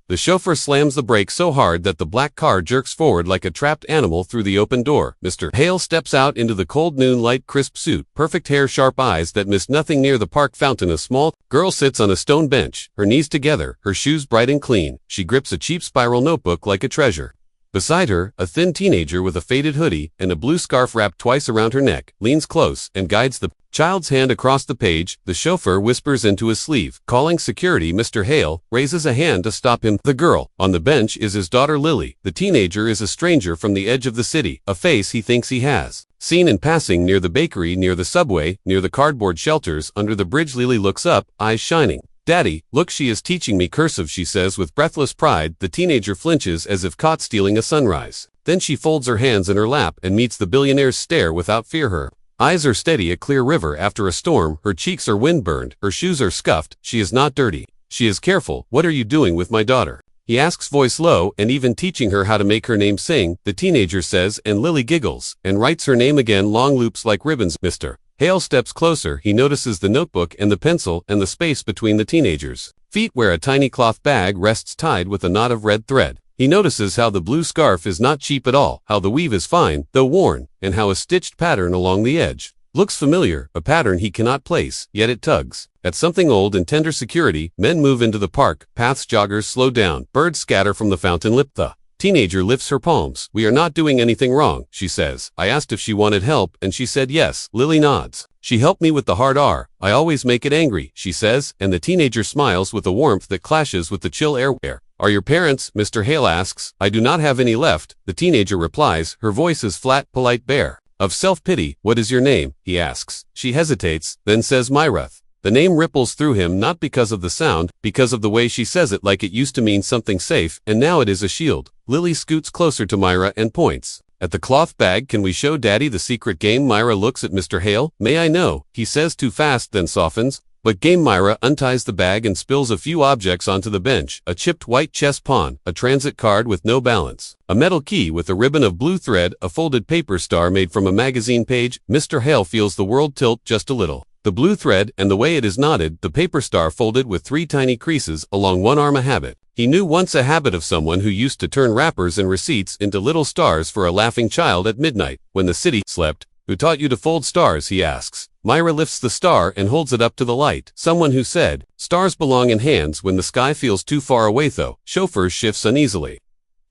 The chauffeur slams the brake so hard that the black car jerks forward like a trapped animal through the open door. Mr. Hale steps out into the cold noon light crisp suit, perfect hair, sharp eyes that miss nothing. Near the park fountain a small girl sits on a stone bench, her knees together, her shoes bright and clean. She grips a cheap spiral notebook like a treasure. Beside her, a thin teenager with a faded hoodie and a blue scarf wrapped twice around her neck leans close and guides the child's hand across the page. The chauffeur whispers into his sleeve, calling security. Mr. Hale raises a hand to stop him. The girl on the bench is his daughter Lily. The teenager is a stranger from the edge of the city, a face he thinks he has seen in passing near the bakery, near the subway, near the cardboard shelters, under the bridge. Lily looks up, eyes shining. Daddy, look, she is teaching me cursive, she says with breathless pride. The teenager flinches as if caught stealing a sunrise. Then she folds her hands in her lap and meets the billionaire's stare without fear. Her eyes are steady, a clear river after a storm. Her cheeks are wind-burned, her shoes are scuffed. She is not dirty. She is careful. What are you doing with my daughter? He asks, voice low, and even teaching her how to make her name sing, the teenager says, and Lily giggles and writes her name again, long loops like ribbons. Mr. Hale steps closer. He notices the notebook and the pencil and the space between the teenager's feet where a tiny cloth bag rests tied with a knot of red thread. He notices how the blue scarf is not cheap at all, how the weave is fine, though worn, and how a stitched pattern along the edge looks familiar, a pattern he cannot place, yet it tugs at something old and tender. Security men move into the park, paths, joggers slow down, birds scatter from the fountain lip. The teenager lifts her palms. We are not doing anything wrong, she says. I asked if she wanted help, and she said yes. Lily nods. She helped me with the hard R. I always make it angry, she says, and the teenager smiles with a warmth that clashes with the chill air. Where are your parents? Mr. Hale asks. I do not have any left, the teenager replies. Her voice is flat, polite, bare of self-pity. What is your name? He asks. She hesitates, then says Myra. The name ripples through him, not because of the sound, because of the way she says it, like it used to mean something safe, and now it is a shield. Lily scoots closer to Myra and points at the cloth bag. Can we show Daddy the secret game? Myra looks at Mr. Hale. May I know? He says too fast, then softens. But game. Myra unties the bag and spills a few objects onto the bench. A chipped white chess pawn, a transit card with no balance, a metal key with a ribbon of blue thread, a folded paper star made from a magazine page. Mr. Hale feels the world tilt just a little. The blue thread and the way it is knotted, the paper star folded with 3 tiny creases along one arm. A habit. He knew once a habit of someone who used to turn wrappers and receipts into little stars for a laughing child at midnight when the city slept. Who taught you to fold stars? He asks. Myra lifts the star and holds it up to the light. Someone who said, stars belong in hands when the sky feels too far away. Though chauffeur shifts uneasily.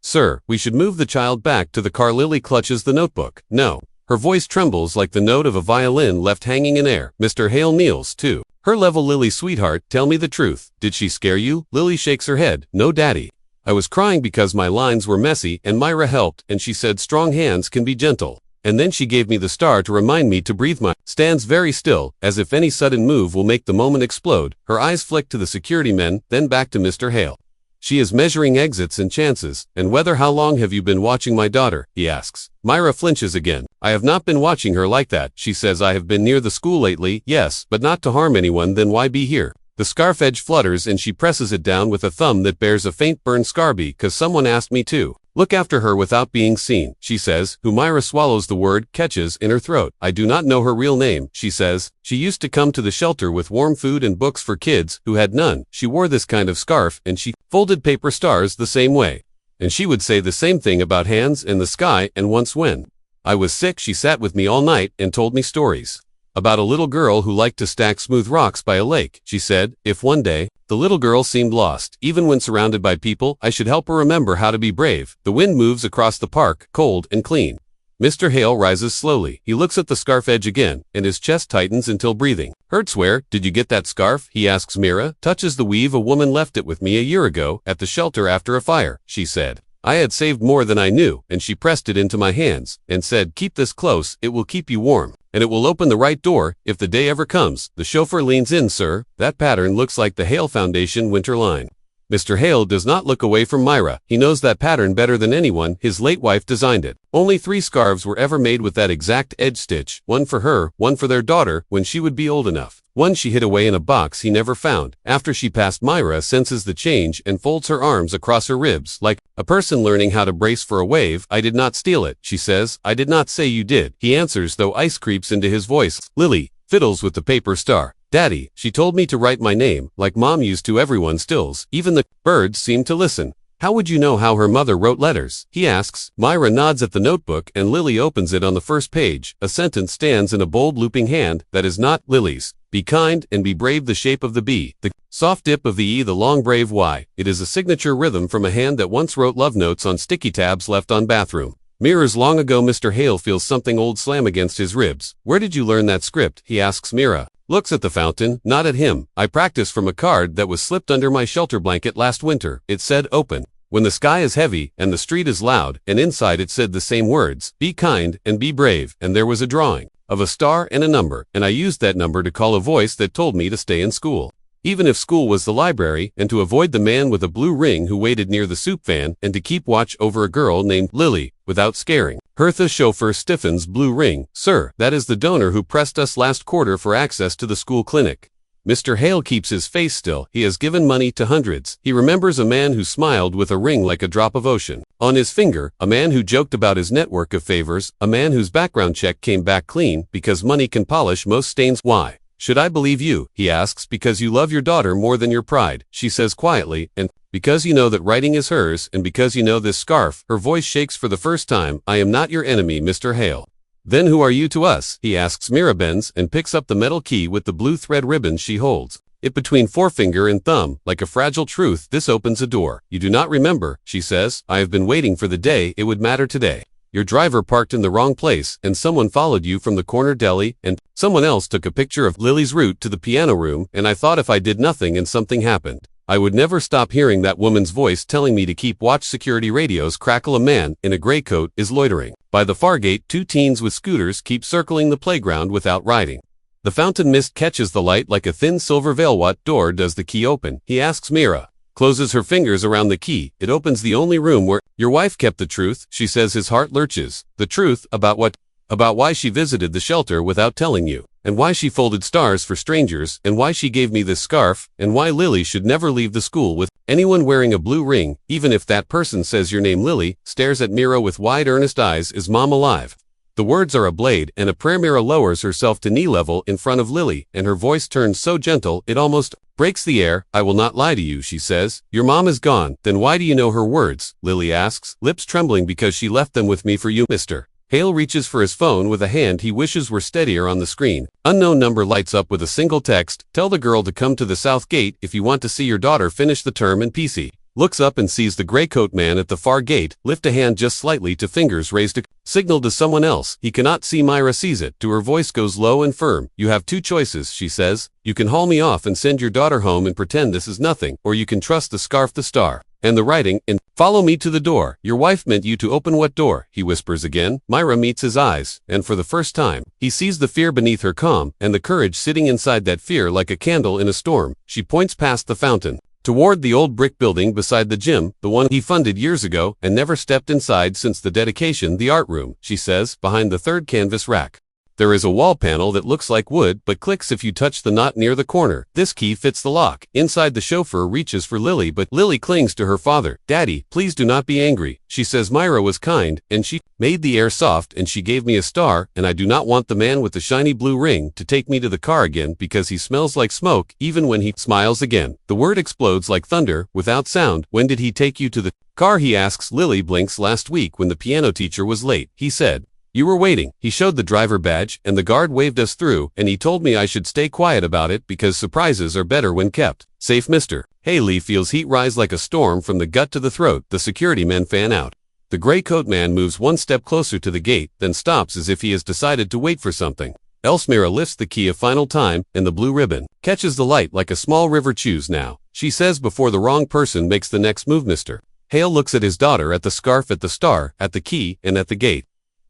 Sir, we should move the child back to the car. Lily clutches the notebook. No. Her voice trembles like the note of a violin left hanging in air. Mr. Hale kneels to her level. Lily, sweetheart, tell me the truth. Did she scare you? Lily shakes her head. No, Daddy. I was crying because my lines were messy, and Myra helped, and she said strong hands can be gentle. And then she gave me the star to remind me to breathe. My stands very still, as if any sudden move will make the moment explode. Her eyes flick to the security men, then back to Mr. Hale. She is measuring exits and chances, and whether. How long have you been watching my daughter? He asks. Myra flinches again. I have not been watching her like that, she says. I have been near the school lately, yes, but not to harm anyone. Then why be here? The scarf edge flutters and she presses it down with a thumb that bears a faint burn scar. Because someone asked me to look after her without being seen, she says. Who? Myra swallows the word, catches in her throat. I do not know her real name, she says. She used to come to the shelter with warm food and books for kids who had none. She wore this kind of scarf and she folded paper stars the same way. And she would say the same thing about hands and the sky. And once when I was sick, she sat with me all night and told me stories about a little girl who liked to stack smooth rocks by a lake. She said, if one day the little girl seemed lost, even when surrounded by people, I should help her remember how to be brave. The wind moves across the park, cold and clean. Mr. Hale rises slowly. He looks at the scarf edge again, and his chest tightens until breathing hurts. Where did you get that scarf? He asks. Myra touches the weave. A woman left it with me a year ago at the shelter after a fire, she said. I had saved more than I knew, and she pressed it into my hands and said, keep this close, it will keep you warm, and it will open the right door if the day ever comes. The chauffeur leans in. Sir, that pattern looks like the Hale Foundation winter line. Mr. Hale does not look away from Myra. He knows that pattern better than anyone. His late wife designed it. Only 3 scarves were ever made with that exact edge stitch, one for her, one for their daughter when she would be old enough. One she hid away in a box he never found. After she passed, Myra senses the change and folds her arms across her ribs like a person learning how to brace for a wave. I did not steal it, she says. I did not say you did, he answers, though ice creeps into his voice. Lily fiddles with the paper star. Daddy, she told me to write my name, like Mom used to everyone stills. Even the birds seem to listen. How would you know how her mother wrote letters? He asks. Myra nods at the notebook and Lily opens it on the first page. A sentence stands in a bold looping hand that is not Lily's. Be kind and be brave, the shape of the B, the soft dip of the E, the long brave Y. It is a signature rhythm from a hand that once wrote love notes on sticky tabs left on bathroom mirrors long ago. Mr. Hale feels something old slam against his ribs. Where did you learn that script? He asks Mira. Looks at the fountain, not at him. I practiced from a card that was slipped under my shelter blanket last winter. It said open when the sky is heavy and the street is loud, and inside it said the same words, be kind and be brave, and there was a drawing of a star and a number, and I used that number to call a voice that told me to stay in school. Even if school was the library, and to avoid the man with a blue ring who waited near the soup van, and to keep watch over a girl named Lily, without scaring her. The chauffeur stiffens. Blue ring, sir, that is the donor who pressed us last quarter for access to the school clinic. Mr. Hale keeps his face still. He has given money to hundreds. He remembers a man who smiled with a ring like a drop of ocean on his finger, a man who joked about his network of favors, a man whose background check came back clean because money can polish most stains. Why should I believe you? He asks. Because you love your daughter more than your pride, she says quietly, and because you know that writing is hers, and because you know this scarf. Her voice shakes for the first time. I am not your enemy, Mr. Hale. Then who are you to us? He asks. Mira bends and picks up the metal key with the blue thread ribbon. She holds it between forefinger and thumb, like a fragile truth. This opens a door. You do not remember, she says. I have been waiting for the day it would matter today. Your driver parked in the wrong place, and someone followed you from the corner deli, and someone else took a picture of Lily's route to the piano room, and I thought if I did nothing and something happened, I would never stop hearing that woman's voice telling me to keep watch. Security radios crackle. A man in a gray coat is loitering by the far gate. Two teens with scooters keep circling the playground without riding. The fountain mist catches the light like a thin silver veil. What door does the key open? He asks. Mira closes her fingers around the key. It opens the only room where your wife kept the truth, she says. His heart lurches. The truth about what? About why she visited the shelter without telling you, and why she folded stars for strangers, and why she gave me this scarf, and why Lily should never leave the school with anyone wearing a blue ring, even if that person says your name. Lily stares at Mira with wide earnest eyes. Is Mom alive? The words are a blade and a prayer. Mira lowers herself to knee level in front of Lily, and her voice turns so gentle it almost breaks the air. I will not lie to you, she says. Your mom is gone. Then why do you know her words? Lily asks, lips trembling. Because she left them with me for you, Mr. Hale reaches for his phone with a hand he wishes were steadier on the screen. Unknown number lights up with a single text. Tell the girl to come to the south gate if you want to see your daughter finish the term in PC. Looks up and sees the gray coat man at the far gate lift a hand just slightly to fingers raised to signal to someone else. He cannot see. Myra sees it. To her voice goes low and firm. You have two choices, she says. You can haul me off and send your daughter home and pretend this is nothing, or you can trust the scarf, the star, and the writing, and follow me to the door. Your wife meant you to open. What door? He whispers again. Myra meets his eyes, and for the first time, he sees the fear beneath her calm, and the courage sitting inside that fear like a candle in a storm. She points past the fountain toward the old brick building beside the gym, the one he funded years ago and never stepped inside since the dedication. The art room, she says, behind the third canvas rack. There is a wall panel that looks like wood but clicks if you touch the knot near the corner. This key fits the lock. Inside, the chauffeur reaches for Lily, but Lily clings to her father. Daddy, please do not be angry, she says. Myra was kind, and she made the air soft, and she gave me a star, and I do not want the man with the shiny blue ring to take me to the car again because he smells like smoke even when he smiles again. The word explodes like thunder, without sound. When did he take you to the car? He asks. Lily blinks. Last week when the piano teacher was late. He said, you were waiting. He showed the driver badge, and the guard waved us through, and he told me I should stay quiet about it because surprises are better when kept safe. Mr. Haley feels heat rise like a storm from the gut to the throat. The security men fan out. The gray coat man moves one step closer to the gate, then stops as if he has decided to wait for something else. Mira lifts the key a final time, and the blue ribbon catches the light like a small river. Choose now, she says before the wrong person makes the next move. Mr. Hale looks at his daughter, at the scarf, at the star, at the key, and at the gate.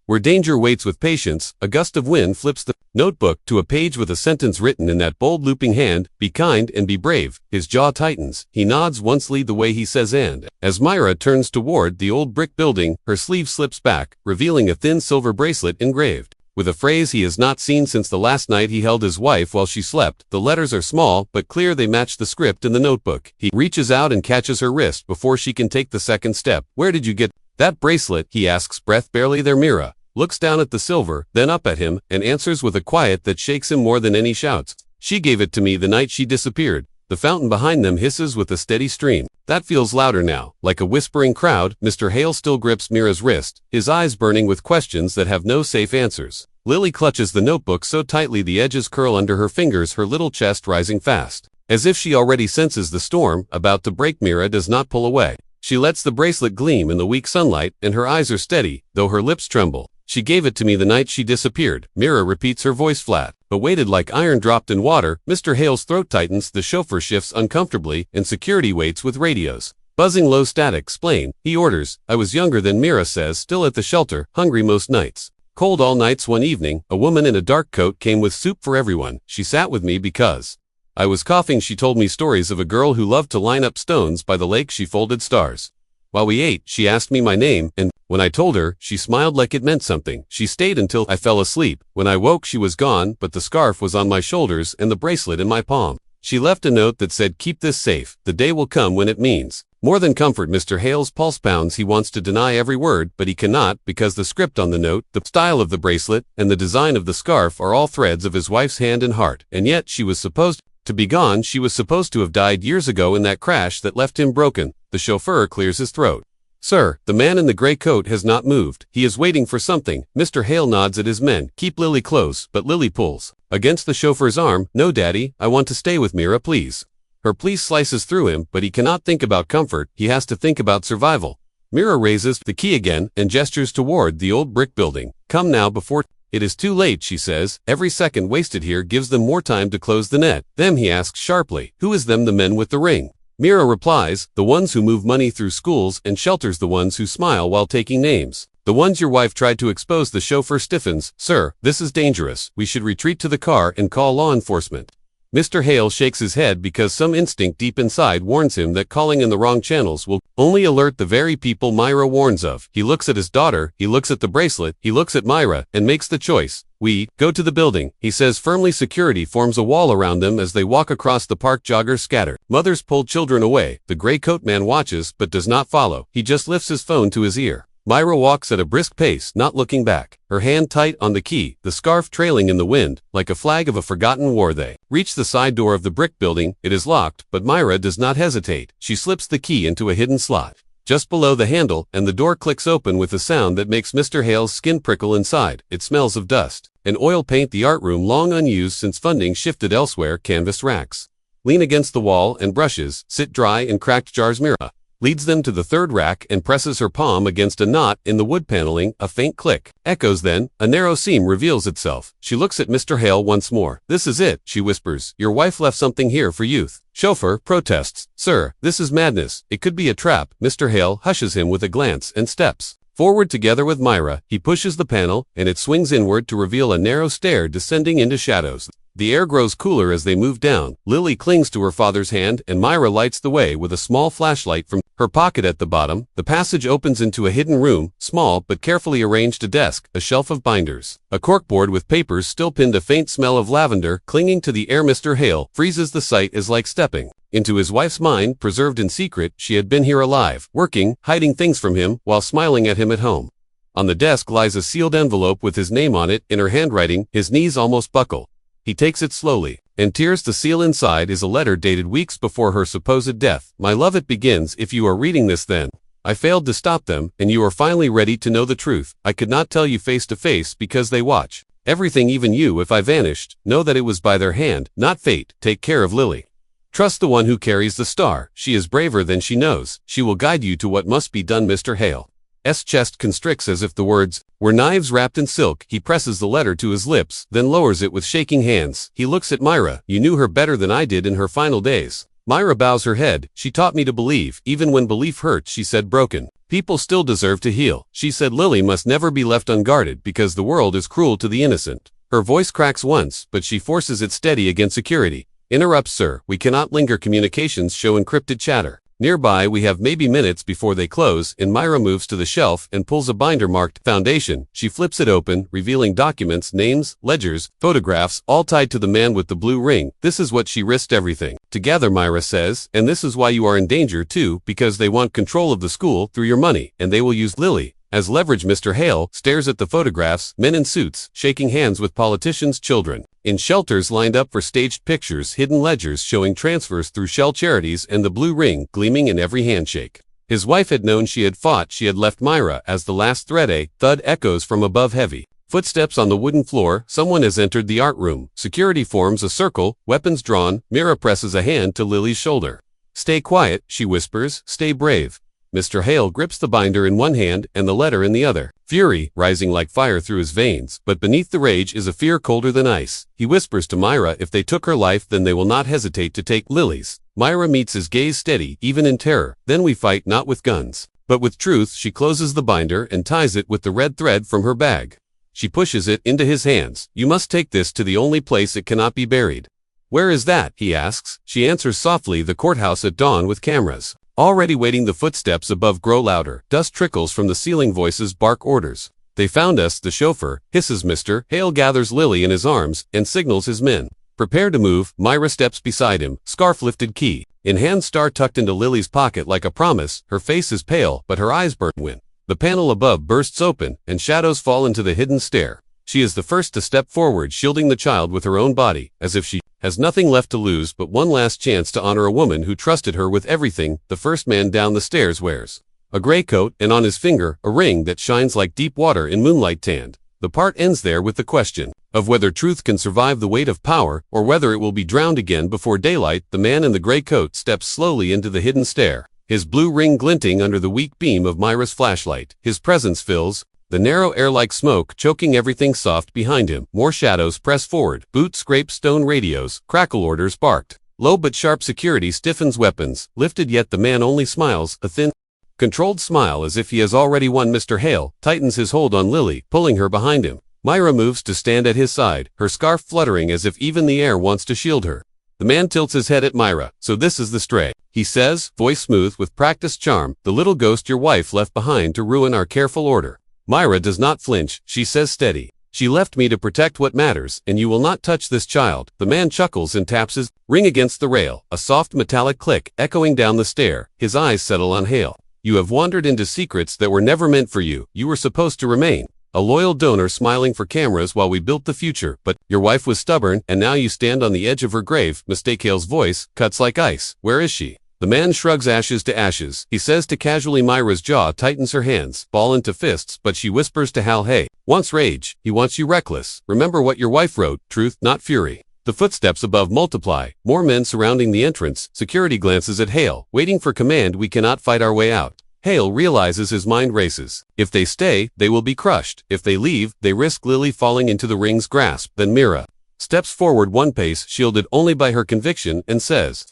Where danger waits with patience, a gust of wind flips the notebook to a page with a sentence written in that bold looping hand. Be kind and be brave. His jaw tightens. He nods once. Lead the way, he says, and as Myra turns toward the old brick building, her sleeve slips back, revealing a thin silver bracelet engraved with a phrase he has not seen since the last night he held his wife while she slept. The letters are small but clear. They match the script in the notebook. He reaches out and catches her wrist before she can take the second step. Where did you get that bracelet? He asks, breath barely there. Mira looks down at the silver, then up at him, and answers with a quiet that shakes him more than any shouts. She gave it to me the night she disappeared. The fountain behind them hisses with a steady stream. That feels louder now. Like a whispering crowd, Mr. Hale still grips Mira's wrist, his eyes burning with questions that have no safe answers. Lily clutches the notebook so tightly the edges curl under her fingers, her little chest rising fast. As if she already senses the storm about to break, Mira does not pull away. She lets the bracelet gleam in the weak sunlight, and her eyes are steady, though her lips tremble. She gave it to me the night she disappeared. Mira repeats, her voice flat, but weighted like iron dropped in water. Mr. Hale's throat tightens, the chauffeur shifts uncomfortably, and security waits with radios. Buzzing low static. Explain, he orders. I was younger than Mira says, still at the shelter, hungry most nights. Cold all nights. One evening, a woman in a dark coat came with soup for everyone. She sat with me because I was coughing. She told me stories of a girl who loved to line up stones by the lake. She folded stars. While we ate, she asked me my name, and when I told her, she smiled like it meant something. She stayed until I fell asleep. When I woke, she was gone, but the scarf was on my shoulders and the bracelet in my palm. She left a note that said, keep this safe. The day will come when it means more than comfort. Mr. Hale's pulse pounds. He wants to deny every word, but he cannot, because the script on the note, the style of the bracelet, and the design of the scarf are all threads of his wife's hand and heart. And yet she was supposed to be gone. She was supposed to have died years ago in that crash that left him broken. The chauffeur clears his throat. Sir, the man in the gray coat has not moved. He is waiting for something. Mr. Hale nods at his men. Keep Lily close, but Lily pulls against the chauffeur's arm. No, Daddy, I want to stay with Mira, please. Her plea slices through him, but he cannot think about comfort. He has to think about survival. Mira raises the key again and gestures toward the old brick building. Come now before it is too late, she says. Every second wasted here gives them more time to close the net. Them, he asks sharply. Who is them? The men with the ring. Mira replies, the ones who move money through schools and shelters, the ones who smile while taking names. The ones your wife tried to expose. The chauffeur stiffens. Sir, this is dangerous. We should retreat to the car and call law enforcement. Mr. Hale shakes his head because some instinct deep inside warns him that calling in the wrong channels will only alert the very people Myra warns of. He looks at his daughter, he looks at the bracelet, he looks at Myra, and makes the choice. We go to the building, he says firmly. Security forms a wall around them as they walk across the park. Joggers scatter. Mothers pull children away. The gray coat man watches but does not follow. He just lifts his phone to his ear. Myra walks at a brisk pace, not looking back, her hand tight on the key, the scarf trailing in the wind, like a flag of a forgotten war. They reach the side door of the brick building. It is locked, but Myra does not hesitate. She slips the key into a hidden slot just below the handle, and the door clicks open with a sound that makes Mr. Hale's skin prickle inside. It smells of dust and oil paint. The art room, long unused since funding shifted elsewhere. Canvas racks lean against the wall, and brushes sit dry in cracked jars. Mira leads them to the third rack and presses her palm against a knot in the wood paneling. A faint click echoes, then a narrow seam reveals itself. She looks at Mr. Hale once more. This is it, she whispers. Your wife left something here for youth. Chauffeur protests. Sir, this is madness. It could be a trap. Mr. Hale hushes him with a glance and steps forward together with Myra. He pushes the panel, and it swings inward to reveal a narrow stair descending into shadows. The air grows cooler as they move down. Lily clings to her father's hand, and Myra lights the way with a small flashlight from her pocket at the bottom. The passage opens into a hidden room, small but carefully arranged. A desk, a shelf of binders, a corkboard with papers still pinned. A faint smell of lavender clinging to the air. Mr. Hale freezes. The sight is like stepping into his wife's mind, preserved in secret. She had been here alive, working, hiding things from him, while smiling at him at home. On the desk lies a sealed envelope with his name on it, in her handwriting. His knees almost buckle. He takes it slowly and tears the seal. Inside is a letter dated weeks before her supposed death. My love, it begins. If you are reading this, then I failed to stop them, and you are finally ready to know the truth. I could not tell you face to face because they watch everything, even you. If I vanished, know that it was by their hand, not fate. Take care of Lily. Trust the one who carries the star. She is braver than she knows. She will guide you to what must be done. Mr. Hale's chest constricts as if the words were knives wrapped in silk. He presses the letter to his lips, then lowers it with shaking hands. He looks at Myra. You knew her better than I did in her final days. Myra bows her head. She taught me to believe, even when belief hurts. She said, broken people still deserve to heal. She said Lily must never be left unguarded because the world is cruel to the innocent. Her voice cracks once, but she forces it steady against security. Interrupts. Sir, we cannot linger. Communications show encrypted chatter. Nearby we have maybe minutes before they close, and Myra moves to the shelf and pulls a binder marked Foundation. She flips it open, revealing documents, names, ledgers, photographs, all tied to the man with the blue ring. This is what she risked everything to gather, Myra says, and this is why you are in danger too, because they want control of the school through your money, and they will use Lily As leverage, Mr. Hale stares at the photographs, men in suits, shaking hands with politicians' children. In shelters lined up for staged pictures, hidden ledgers showing transfers through shell charities, and the blue ring gleaming in every handshake. His wife had known she had fought, she had left Myra as the last thread. A thud echoes from above, heavy footsteps on the wooden floor. Someone has entered the art room. Security forms a circle, weapons drawn. Mira presses a hand to Lily's shoulder. "Stay quiet," she whispers, "stay brave." Mr. Hale grips the binder in one hand and the letter in the other, fury rising like fire through his veins, but beneath the rage is a fear colder than ice. He whispers to Myra, if they took her life, then they will not hesitate to take Lily's. Myra meets his gaze steady, even in terror. Then we fight not with guns, but with truth. She closes the binder and ties it with the red thread from her bag. She pushes it into his hands. "You must take this to the only place it cannot be buried." "Where is that?" he asks. She answers softly, "The courthouse at dawn with cameras already waiting." The footsteps above grow louder. Dust trickles from the ceiling. Voices bark orders. "They found us," the chauffeur hisses. Mr. Hale gathers Lily in his arms and signals his men. "Prepare to move." Myra steps beside him, scarf lifted, key in hand, star tucked into Lily's pocket like a promise. Her face is pale, but her eyes burn when the panel above bursts open and shadows fall into the hidden stair. She is the first to step forward, shielding the child with her own body, as if she has nothing left to lose but one last chance to honor a woman who trusted her with everything. The first man down the stairs wears a gray coat, and on his finger a ring that shines like deep water in moonlight tanned. The part ends there with the question of whether truth can survive the weight of power, or whether it will be drowned again before daylight. The man in the gray coat steps slowly into the hidden stair, his blue ring glinting under the weak beam of Myra's flashlight. His presence fills the narrow air like smoke, choking everything soft behind him. More shadows press forward. Boots scrape stone, radios crackle, orders barked. Low but sharp. Security stiffens, weapons lifted, yet the man only smiles, a thin, controlled smile, as if he has already won. Mr. Hale tightens his hold on Lily, pulling her behind him. Myra moves to stand at his side, her scarf fluttering as if even the air wants to shield her. The man tilts his head at Myra. "So this is the stray," he says, voice smooth with practiced charm. "The little ghost your wife left behind to ruin our careful order." Myra does not flinch. She says steady, "She left me to protect what matters, and you will not touch this child." The man chuckles and taps his ring against the rail, a soft metallic click echoing down the stair. His eyes settle on Hale. "You have wandered into secrets that were never meant for you. You were supposed to remain a loyal donor, smiling for cameras while we built the future, but your wife was stubborn, and now you stand on the edge of her grave." Mistake. Hale's voice cuts like ice. "Where is she?" The man shrugs, ashes to ashes. He says to casually. Myra's jaw tightens, her hands ball into fists, but she whispers to Hal, "Hey, wants rage. He wants you reckless. Remember what your wife wrote, truth, not fury." The footsteps above multiply. More men surrounding the entrance. Security glances at Hale, waiting for command. "We cannot fight our way out." Hale realizes, his mind races. If they stay, they will be crushed. If they leave, they risk Lily falling into the ring's grasp. Then Mira steps forward one pace, shielded only by her conviction, and says,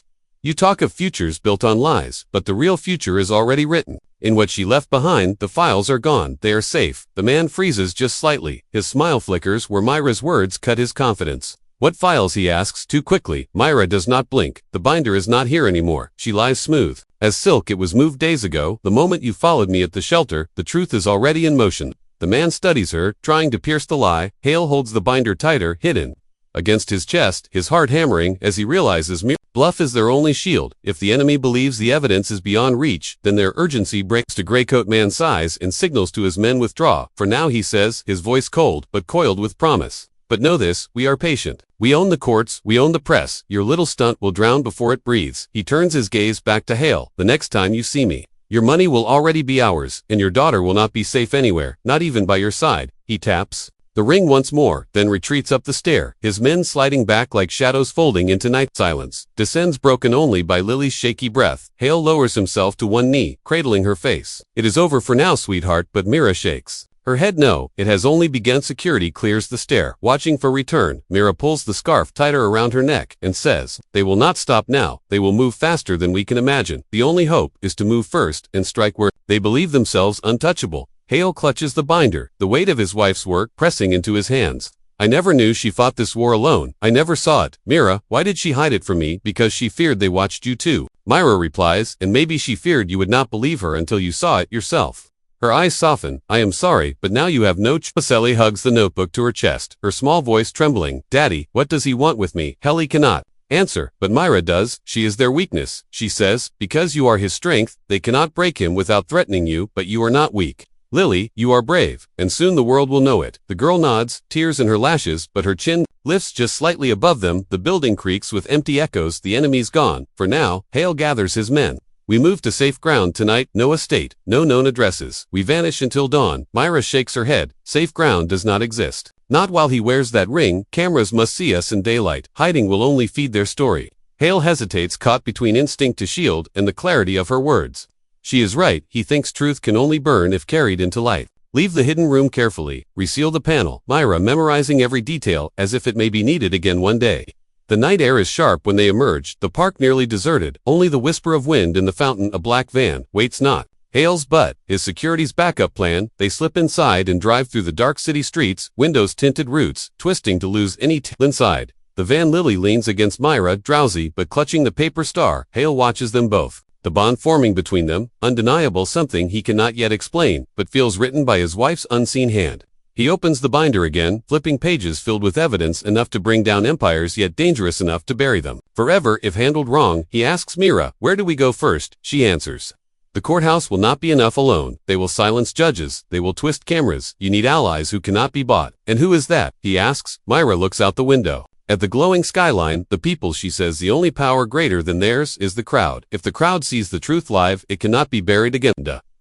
"You talk of futures built on lies, but the real future is already written. In what she left behind, the files are gone. They are safe." The man freezes just slightly. His smile flickers where Myra's words cut his confidence. "What files?" he asks too quickly. Myra does not blink. "The binder is not here anymore." She lies smooth as silk. "It was moved days ago, the moment you followed me at the shelter. The truth is already in motion." The man studies her, trying to pierce the lie. Hale holds the binder tighter, hidden against his chest, his heart hammering as he realizes bluff is their only shield. If the enemy believes the evidence is beyond reach, then their urgency breaks. To graycoat man sighs and signals to his men, "Withdraw." "For now," he says, his voice cold but coiled with promise. "But know this, we are patient. We own the courts, we own the press. Your little stunt will drown before it breathes." He turns his gaze back to Hale. "The next time you see me, your money will already be ours, and your daughter will not be safe anywhere, not even by your side." He taps the ring once more, then retreats up the stair, his men sliding back like shadows folding into night. Silence descends, broken only by Lily's shaky breath. Hale lowers himself to one knee, cradling her face. "It is over for now, sweetheart," but Mira shakes her head. "No, it has only begun." Security clears the stair, watching for return. Mira pulls the scarf tighter around her neck and says, "They will not stop now. They will move faster than we can imagine. The only hope is to move first and strike where they believe themselves untouchable." Hale clutches the binder, the weight of his wife's work pressing into his hands. "I never knew she fought this war alone. I never saw it." "Mira, why did she hide it from me?" "Because she feared they watched you too." Myra replies, "And maybe she feared you would not believe her until you saw it yourself." Her eyes soften. "I am sorry, but now you have no Pacelli hugs the notebook to her chest, her small voice trembling. "Daddy, what does he want with me?" Hale cannot answer, but Myra does. "She is their weakness," she says. "Because you are his strength, they cannot break him without threatening you, but you are not weak. Lily, you are brave, and soon the world will know it. The girl nods, tears in her lashes, but her chin lifts just slightly above them. The building creaks with empty echoes. The enemy's gone. For now, Hale gathers his men. We move to safe ground tonight. No estate, no known addresses. We vanish until dawn. Myra shakes her head. Safe ground does not exist. Not while he wears that ring. Cameras must see us in daylight. Hiding will only feed their story. Hale hesitates, caught between instinct to shield and the clarity of her words. She is right. He thinks truth can only burn if carried into light. Leave the hidden room carefully. Reseal the panel. Myra memorizing every detail as if it may be needed again one day. The night air is sharp when they emerge, the park nearly deserted, only the whisper of wind in the fountain. A black van waits not. Hale's butt, his security's backup plan. They slip inside and drive through the dark city streets, windows tinted roots, twisting to lose any inside. The van. Lily leans against Myra, drowsy but clutching the paper star. Hale watches them both. The bond forming between them, undeniable, something he cannot yet explain, but feels written by his wife's unseen hand. He opens the binder again, flipping pages filled with evidence enough to bring down empires yet dangerous enough to bury them forever if handled wrong. He asks Myra, where do we go first? She answers, the courthouse will not be enough alone. They will silence judges. They will twist cameras. You need allies who cannot be bought. And who is that? He asks. Myra looks out the window. At the glowing skyline, the people. She says the only power greater than theirs is the crowd. If the crowd sees the truth live, it cannot be buried again.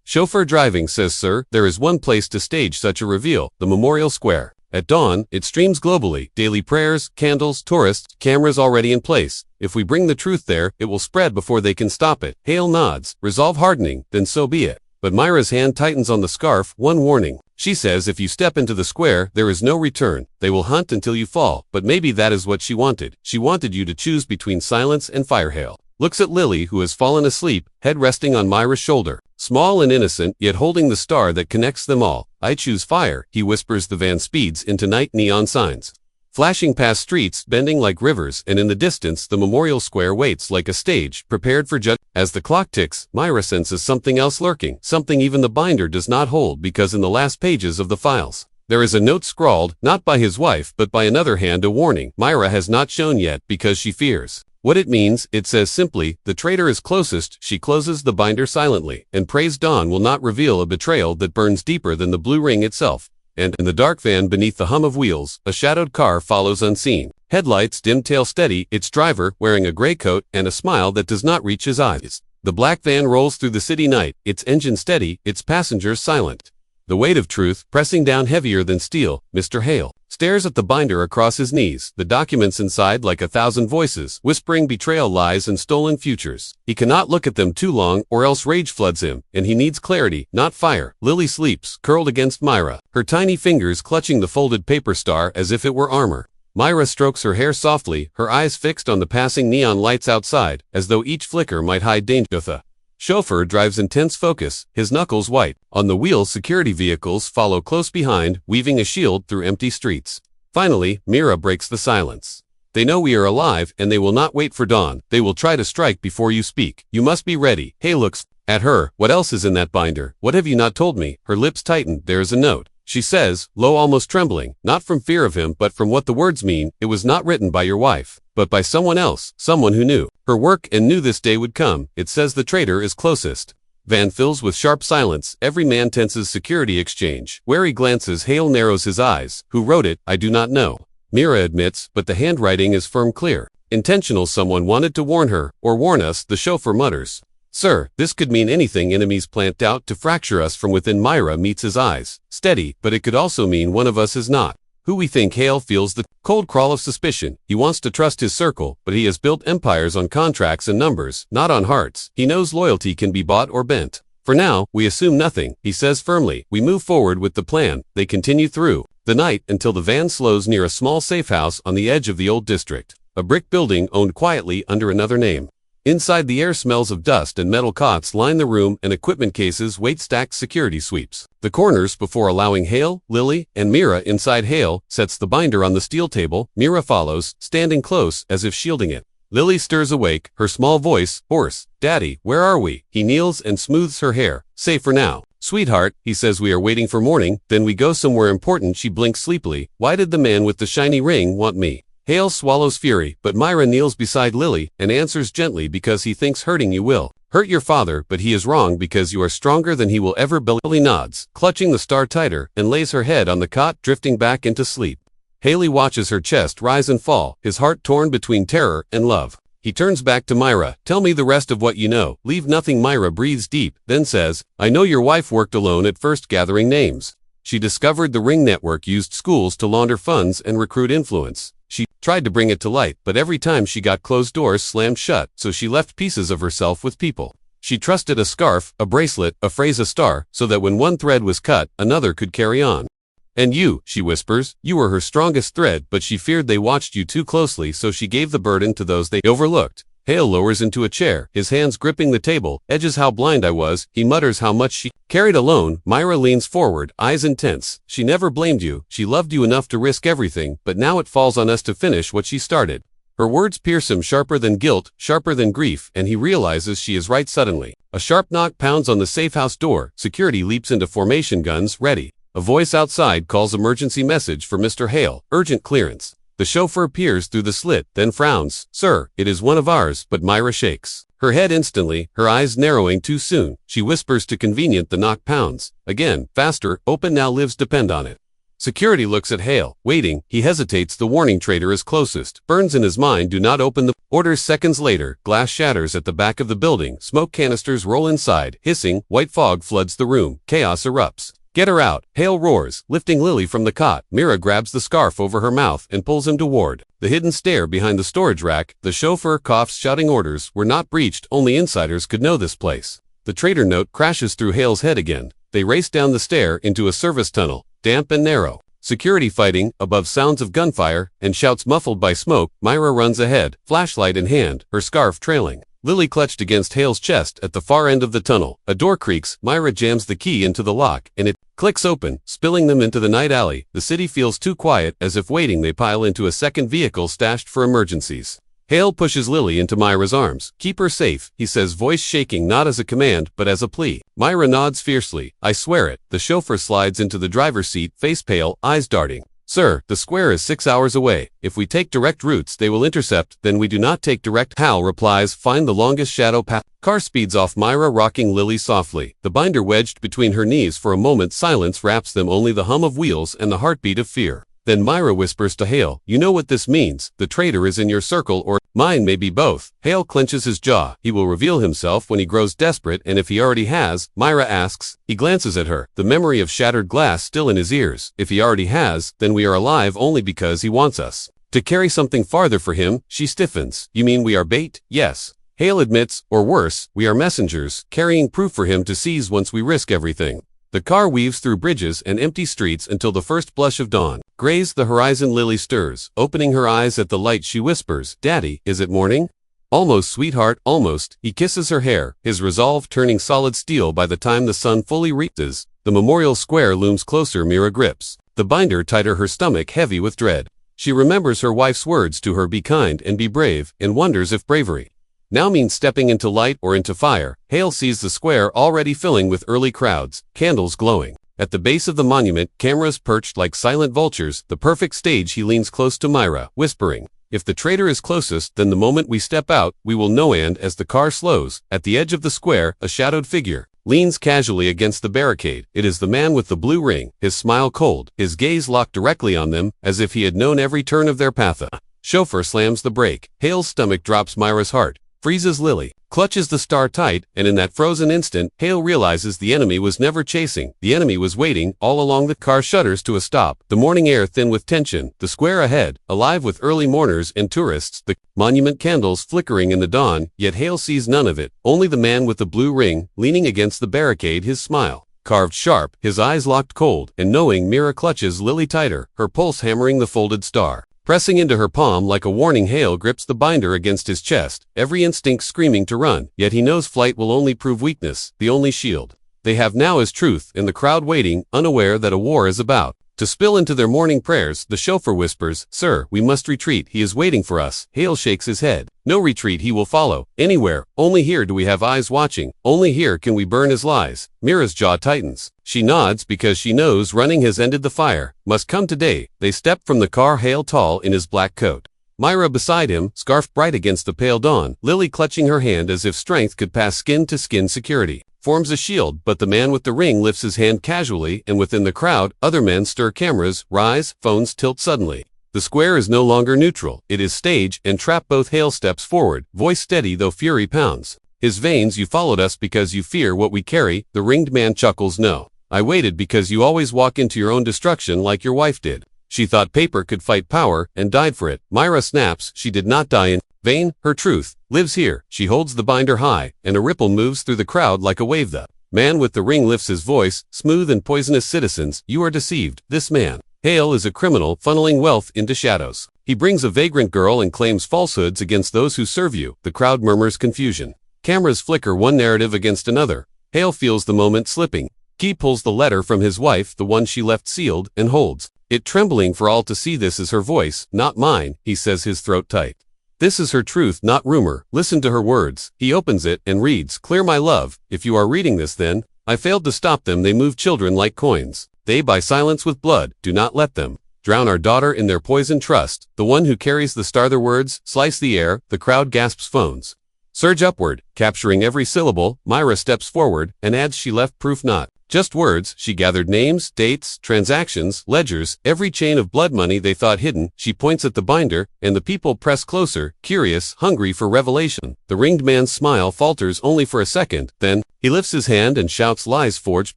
Chauffeur driving says, sir, there is one place to stage such a reveal, the Memorial Square. At dawn, it streams globally. Daily prayers, candles, tourists, cameras already in place. If we bring the truth there, it will spread before they can stop it. Hale nods, resolve hardening, then so be it. But Myra's hand tightens on the scarf. One warning. She says if you step into the square, there is no return. They will hunt until you fall. But maybe that is what she wanted. She wanted you to choose between silence and fire. Hale looks at Lily, who has fallen asleep, head resting on Myra's shoulder. Small and innocent, yet holding the star that connects them all. I choose fire, he whispers. The van speeds into night. Neon signs flashing past, streets bending like rivers, and in the distance the Memorial Square waits like a stage, prepared for judgment. As the clock ticks, Myra senses something else lurking, something even the binder does not hold, because in the last pages of the files, there is a note scrawled, not by his wife, but by another hand, a warning Myra has not shown yet because she fears what it means. It says simply, the traitor is closest. She closes the binder silently, and prays dawn will not reveal a betrayal that burns deeper than the blue ring itself. And in the dark van, beneath the hum of wheels, a shadowed car follows unseen. Headlights dim, tail steady, its driver wearing a gray coat and a smile that does not reach his eyes. The black van rolls through the city night, its engine steady, its passengers silent. The weight of truth pressing down heavier than steel. Mr. Hale stares at the binder across his knees, the documents inside like 1,000 voices, whispering betrayal, lies, and stolen futures. He cannot look at them too long, or else rage floods him, and he needs clarity, not fire. Lily sleeps, curled against Myra, her tiny fingers clutching the folded paper star as if it were armor. Myra strokes her hair softly, her eyes fixed on the passing neon lights outside, as though each flicker might hide danger. The chauffeur drives intense focus, his knuckles white. On the wheels, security vehicles follow close behind, weaving a shield through empty streets. Finally, Myra breaks the silence. They know we are alive, and they will not wait for dawn. They will try to strike before you speak. You must be ready. Hale looks at her. What else is in that binder? What have you not told me? Her lips tighten. There is a note, she says, low, almost trembling, not from fear of him, but from what the words mean. It was not written by your wife, but by someone else, someone who knew her work and knew this day would come. It says the traitor is closest. Van fills with sharp silence. Every man tenses. Security exchange. Wary glances. Hale narrows his eyes. Who wrote it? I do not know. Myra admits, but the handwriting is firm, clear. Intentional. Someone wanted to warn her, or warn us. The chauffeur mutters, sir, this could mean anything. Enemies plant doubt to fracture us from within. Myra meets his eyes, steady, but it could also mean one of us is not who we think. Hale feels the cold crawl of suspicion. He wants to trust his circle, but he has built empires on contracts and numbers, not on hearts. He knows loyalty can be bought or bent. For now, we assume nothing, he says firmly. We move forward with the plan. They continue through the night until the van slows near a small safe house on the edge of the old district, a brick building owned quietly under another name. Inside, the air smells of dust, and metal cots line the room, and equipment cases wait stacked. Security sweeps the corners before allowing Hale, Lily, and Myra inside. Hale sets the binder on the steel table. Myra follows, standing close as if shielding it. Lily stirs awake, her small voice hoarse. Daddy, where are we? He kneels and smooths her hair. Safe for now. Sweetheart, he says, we are waiting for morning, then we go somewhere important. She blinks sleepily. Why did the man with the shiny ring want me? Hale swallows fury, but Myra kneels beside Lily and answers gently, because he thinks hurting you will Hurt your father, but he is wrong because you are stronger than he will ever be. Lily nods, clutching the star tighter, and lays her head on the cot, drifting back into sleep. Haley watches her chest rise and fall, his heart torn between terror and love. He turns back to Myra. Tell me the rest of what you know. Leave nothing. Myra breathes deep, then says, I know your wife worked alone at first gathering names. She discovered the ring network used schools to launder funds and recruit influence. She tried to bring it to light, but every time she got closed doors slammed shut, so she left pieces of herself with people. She trusted a scarf, a bracelet, a phrase, a star, so that when one thread was cut, another could carry on. And you, she whispers, you were her strongest thread, but she feared they watched you too closely, so she gave the burden to those they overlooked. Hale lowers into a chair, his hands gripping the table, edges. How blind I was, he mutters. How much she carried alone. Myra leans forward, eyes intense. She never blamed you, she loved you enough to risk everything, but now it falls on us to finish what she started. Her words pierce him sharper than guilt, sharper than grief, and he realizes she is right suddenly. A sharp knock pounds on the safe house door, security leaps into formation, guns ready. A voice outside calls emergency message for Mr. Hale, urgent clearance. The chauffeur peers through the slit, then frowns. Sir, it is one of ours, but Myra shakes her head instantly, her eyes narrowing too soon. She whispers to Convenient. The knock pounds. Again, faster, open now, lives depend on it. Security looks at Hale, waiting. He hesitates. The warning trader is closest. Burns in his mind. Do not open the orders. Seconds later, glass shatters at the back of the building. Smoke canisters roll inside, hissing. White fog floods the room. Chaos erupts. Get her out, Hale roars, lifting Lily from the cot. Mira grabs the scarf over her mouth and pulls him toward the hidden stair behind the storage rack. The chauffeur coughs, shouting orders were not breached. Only insiders could know this place. The trader note crashes through Hale's head again. They race down the stair into a service tunnel, damp and narrow. Security fighting, above sounds of gunfire, and shouts muffled by smoke. Myra runs ahead, flashlight in hand, her scarf trailing. Lily clutched against Hale's chest at the far end of the tunnel. A door creaks, Myra jams the key into the lock, and it clicks open, spilling them into the night alley. The city feels too quiet, as if waiting. They pile into a second vehicle stashed for emergencies. Hale pushes Lily into Myra's arms. Keep her safe, he says, voice shaking, not as a command, but as a plea. Myra nods fiercely. I swear it. The chauffeur slides into the driver's seat, face pale, eyes darting. Sir, the square is 6 hours away. If we take direct routes, they will intercept. Then we do not take direct. Hal replies, find the longest shadow path. Car speeds off, Myra rocking Lily softly, the binder wedged between her knees. For a moment silence wraps them, only the hum of wheels and the heartbeat of fear. Then Myra whispers to Hale, you know what this means. The traitor is in your circle, or mine, may be both. Hale clenches his jaw. He will reveal himself when he grows desperate, and if he already has, Myra asks. He glances at her, the memory of shattered glass still in his ears. If he already has, then we are alive only because he wants us to carry something farther for him. She stiffens. You mean we are bait? Yes. Hale admits, or worse, we are messengers, carrying proof for him to seize once we risk everything. The car weaves through bridges and empty streets until the first blush of dawn grays the horizon. Lily stirs, opening her eyes at the light. She whispers, Daddy, is it morning? Almost, sweetheart, almost. He kisses her hair, his resolve turning solid steel by the time the sun fully reaches. The memorial square looms closer. Mira grips the binder tighter, her stomach heavy with dread. She remembers her wife's words to her, be kind and be brave, and wonders if bravery now means stepping into light or into fire. Hale sees the square already filling with early crowds, candles glowing. At the base of the monument, cameras perched like silent vultures, the perfect stage. He leans close to Myra, whispering, if the traitor is closest, then the moment we step out, we will know. And as the car slows, at the edge of the square, a shadowed figure leans casually against the barricade. It is the man with the blue ring, his smile cold, his gaze locked directly on them, as if he had known every turn of their path. Chauffeur slams the brake. Hale's stomach drops. Myra's heart freezes. Lily clutches the star tight, and in that frozen instant, Hale realizes the enemy was never chasing. The enemy was waiting all along. The car shudders to a stop, the morning air thin with tension. The square ahead, alive with early mourners and tourists, the monument candles flickering in the dawn, yet Hale sees none of it, only the man with the blue ring, leaning against the barricade, his smile carved sharp, his eyes locked cold, and knowing. Mira clutches Lily tighter, her pulse hammering the folded star pressing into her palm like a warning. Hale grips the binder against his chest, every instinct screaming to run, yet he knows flight will only prove weakness. The only shield they have now is truth, in the crowd waiting, unaware that a war is about to spill into their morning prayers. The chauffeur whispers, Sir, we must retreat. He is waiting for us. Hale shakes his head. No retreat. He will follow. Anywhere. Only here do we have eyes watching. Only here can we burn his lies. Mira's jaw tightens. She nods because she knows running has ended. The fire must come today. They step from the car. Hale tall in his black coat, Myra beside him, scarf bright against the pale dawn, Lily clutching her hand as if strength could pass skin-to-skin security. Forms a shield, but the man with the ring lifts his hand casually, and within the crowd, other men stir, cameras rise, phones tilt suddenly. The square is no longer neutral, it is stage and trap. Both Hale steps forward, voice steady though fury pounds. His veins, you followed us because you fear what we carry. The ringed man chuckles, no. I waited because you always walk into your own destruction like your wife did. She thought paper could fight power and died for it. Myra snaps, she did not die in vain. Her truth lives here. She holds the binder high, and a ripple moves through the crowd like a wave. The man with the ring lifts his voice, smooth and poisonous. Citizens, you are deceived. This man, Hale, is a criminal funneling wealth into shadows. He brings a vagrant girl and claims falsehoods against those who serve you. The crowd murmurs confusion. Cameras flicker one narrative against another. Hale feels the moment slipping. He pulls the letter from his wife, the one she left sealed, and holds it trembling for all to see. This is her voice, not mine, he says, his throat tight. This is her truth, not rumor. Listen to her words. He opens it and reads, clear my love, if you are reading this then, I failed to stop them. They move children like coins. They buy silence with blood. Do not let them drown our daughter in their poison. Trust the one who carries the star. Their words slice the air. The crowd gasps. Phones surge upward, capturing every syllable. Myra steps forward and adds, she left proof, not just words. She gathered names, dates, transactions, ledgers, every chain of blood money they thought hidden. She points at the binder, and the people press closer, curious, hungry for revelation. The ringed man's smile falters only for a second, then he lifts his hand and shouts, lies forged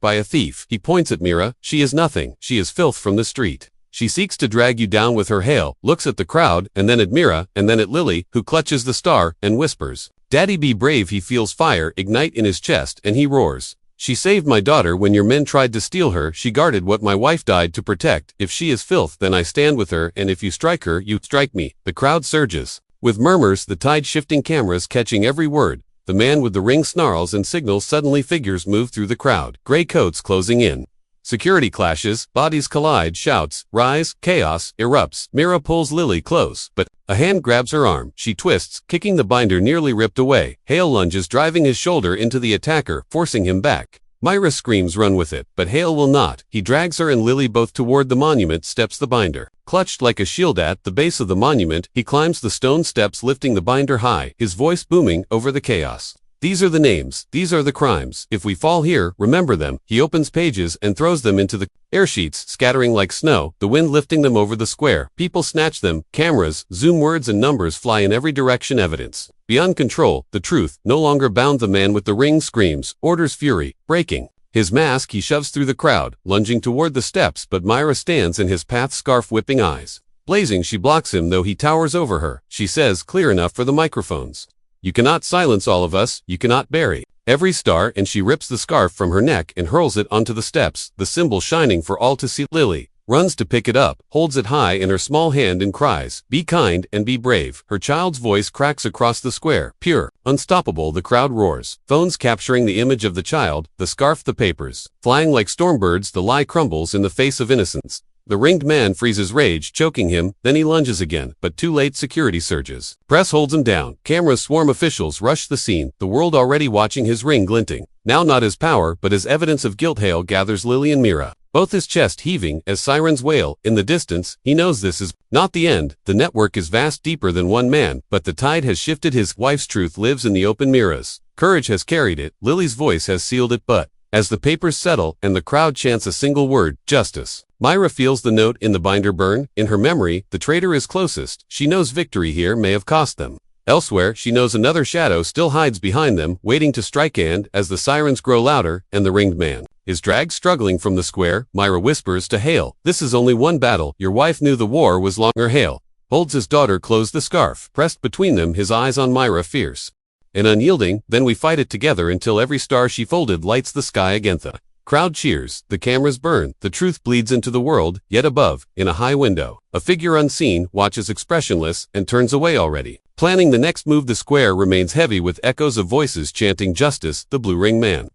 by a thief. He points at Myra. She is nothing. She is filth from the street. She seeks to drag you down with her. Hale looks at the crowd, and then at Myra, and then at Lily, who clutches the star, and whispers, Daddy, be brave. He feels fire ignite in his chest, and he roars. She saved my daughter when your men tried to steal her. She guarded what my wife died to protect. If she is filth, then I stand with her, and if you strike her, you strike me. The crowd surges with murmurs, the tide shifting, cameras catching every word. The man with the ring snarls and signals. Suddenly figures move through the crowd, gray coats closing in. Security clashes, bodies collide, shouts rise, chaos erupts. Myra pulls Lily close, but a hand grabs her arm. She twists, kicking the binder nearly ripped away. Hale lunges, driving his shoulder into the attacker, forcing him back. Myra screams, run with it, but Hale will not. He drags her and Lily both toward the monument. Steps the binder. Clutched like a shield at the base of the monument, he climbs the stone steps, lifting the binder high, his voice booming over the chaos. These are the names, these are the crimes. If we fall here, remember them. He opens pages and throws them into the air sheets, scattering like snow, the wind lifting them over the square. People snatch them, cameras zoom, words and numbers fly in every direction. Evidence beyond control, the truth no longer bound. The man with the ring screams, orders, fury breaking his mask. He shoves through the crowd, lunging toward the steps, but Myra stands in his path, scarf whipping, eyes blazing. She blocks him though he towers over her. She says, clear enough for the microphones. You cannot silence all of us, you cannot bury every star, and she rips the scarf from her neck and hurls it onto the steps, the symbol shining for all to see. Lily runs to pick it up, holds it high in her small hand and cries, be kind and be brave. Her child's voice cracks across the square, pure, unstoppable. The crowd roars, phones capturing the image of the child, the scarf, the papers flying like stormbirds. The lie crumbles in the face of innocence. The ringed man freezes, rage choking him, then he lunges again, but too late. Security surges. Press holds him down. Cameras swarm. Officials rush the scene, the world already watching, his ring glinting. Now not as power, but as evidence of guilt. Hale gathers Lily and Myra, both his chest heaving as sirens wail. In the distance, he knows this is not the end. The network is vast, deeper than one man, but the tide has shifted. His wife's truth lives in the open. Myra's courage has carried it. Lily's voice has sealed it. But as the papers settle and the crowd chants a single word, justice, Myra feels the note in the binder burn. In her memory, the traitor is closest. She knows victory here may have cost them. Elsewhere, she knows another shadow still hides behind them, waiting to strike. And as the sirens grow louder and the ringed man is dragged struggling from the square, Myra whispers to Hale, this is only one battle. Your wife knew the war was longer. Hale holds his daughter close, the scarf pressed between them, his eyes on Myra, fierce and unyielding. Then we fight it together until every star she folded lights the sky again. The crowd cheers, the cameras burn, the truth bleeds into the world. Yet above, in a high window, a figure unseen watches, expressionless, and turns away, already planning the next move. The square remains heavy with echoes of voices chanting justice. The blue ring man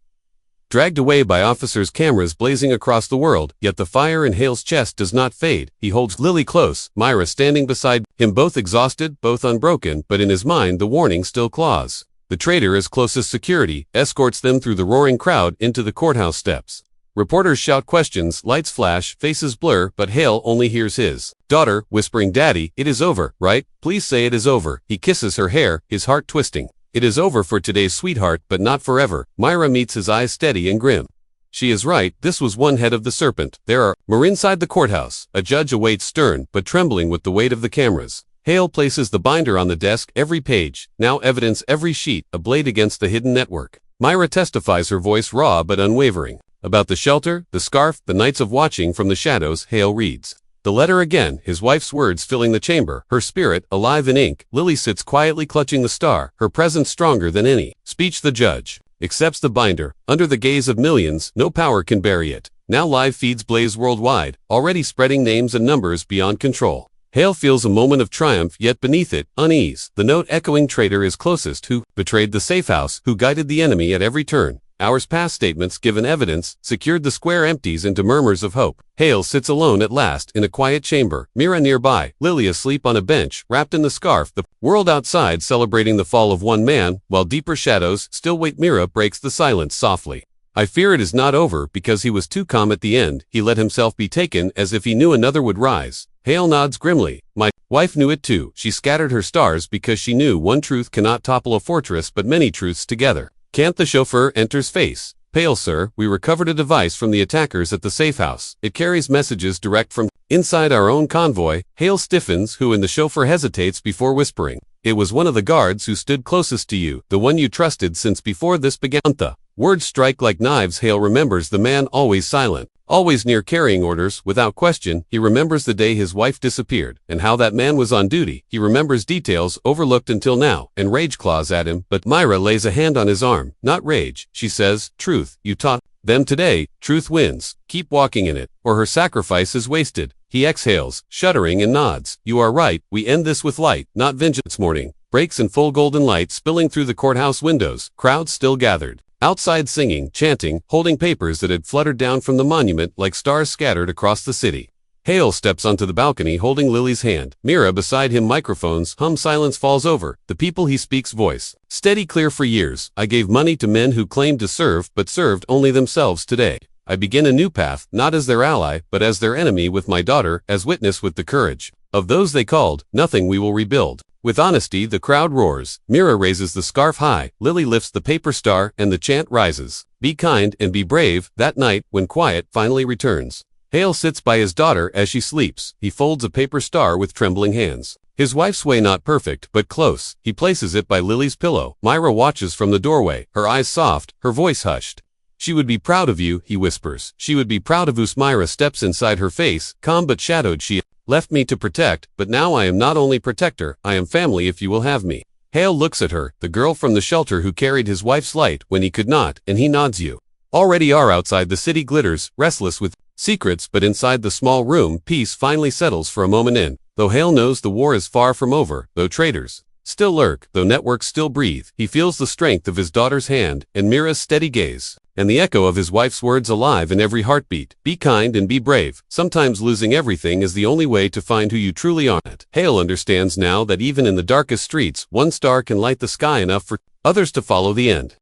dragged away by officers, cameras blazing across the world, yet the fire in Hale's chest does not fade. He holds Lily close, Myra standing beside him, both exhausted, both unbroken, but in his mind the warning still claws. The traitor, as close as security, escorts them through the roaring crowd into the courthouse steps. Reporters shout questions, lights flash, faces blur, but Hale only hears his daughter whispering, "Daddy, it is over, right? Please say it is over." He kisses her hair, his heart twisting. It is over for today's sweetheart, but not forever. Myra meets his eyes steady and grim. She is right, this was one head of the serpent. We're inside the courthouse. A judge awaits stern, but trembling with the weight of the cameras. Hale places the binder on the desk, every page, now evidence, every sheet, a blade against the hidden network. Myra testifies, her voice raw but unwavering. About the shelter, the scarf, the nights of watching from the shadows. Hale reads the letter again, his wife's words filling the chamber, her spirit alive in ink. Lily sits quietly clutching the star, her presence stronger than any speech. The judge accepts the binder. Under the gaze of millions, no power can bury it. Now live feeds blaze worldwide, already spreading names and numbers beyond control. Hale feels a moment of triumph, yet beneath it, unease. The note echoing, "Traitor is closest, who betrayed the safe house, who guided the enemy at every turn." Hours pass, statements given, evidence secured. The square empties into murmurs of hope. Hale sits alone at last in a quiet chamber. Mira nearby, Lily asleep on a bench, wrapped in the scarf. The world outside celebrating the fall of one man, while deeper shadows still wait. Mira breaks the silence softly. "I fear it is not over," because he was too calm at the end. He let himself be taken as if he knew another would rise. Hale nods grimly. "My wife knew it too. She scattered her stars because she knew one truth cannot topple a fortress, but many truths together can't." The chauffeur enters. Face pale. "Sir, we recovered a device from the attackers at the safe house. It carries messages direct from inside our own convoy." Hale stiffens, who, and the chauffeur hesitates before whispering, "It was one of the guards who stood closest to you, the one you trusted since before this began." The words strike like knives. Hale remembers the man, always silent, always near, carrying orders without question. He remembers the day his wife disappeared, and how that man was on duty. He remembers details overlooked until now, and rage claws at him. But Myra lays a hand on his arm. "Not rage," she says, "truth. You taught them today. Truth wins. Keep walking in it, or her sacrifice is wasted." He exhales, shuddering, and nods. "You are right. We end this with light, not vengeance." Morning breaks in full golden light spilling through the courthouse windows. Crowds still gathered outside, singing, chanting, holding papers that had fluttered down from the monument like stars scattered across the city. Hale steps onto the balcony holding Lily's hand. Mira beside him, microphones hum. Silence falls over the people. He speaks, voice steady, clear. "For years, I gave money to men who claimed to serve, but served only themselves. Today, I begin a new path, not as their ally, but as their enemy. With my daughter as witness, with the courage of those they called nothing, we will rebuild with honesty." The crowd roars. Mira raises the scarf high. Lily lifts the paper star, and the chant rises. "Be kind and be brave." That night, when quiet finally returns, Hale sits by his daughter as she sleeps. He folds a paper star with trembling hands. His wife's way, not perfect, but close. He places it by Lily's pillow. Myra watches from the doorway, her eyes soft, her voice hushed. "She would be proud of you," he whispers. "She would be proud of us." Myra steps inside, her face calm but shadowed. "She left me to protect, but now I am not only protector, I am family, if you will have me." Hale looks at her, the girl from the shelter who carried his wife's light when he could not, and he nods. "You already are." Outside, the city glitters, restless with secrets, but inside the small room, peace finally settles for a moment. In though Hale knows the war is far from over, though traitors still lurk, though networks still breathe, he feels the strength of his daughter's hand, and Mira's steady gaze, and the echo of his wife's words alive in every heartbeat. "Be kind and be brave. Sometimes losing everything is the only way to find who you truly are." Hale understands now that even in the darkest streets, one star can light the sky enough for others to follow the end.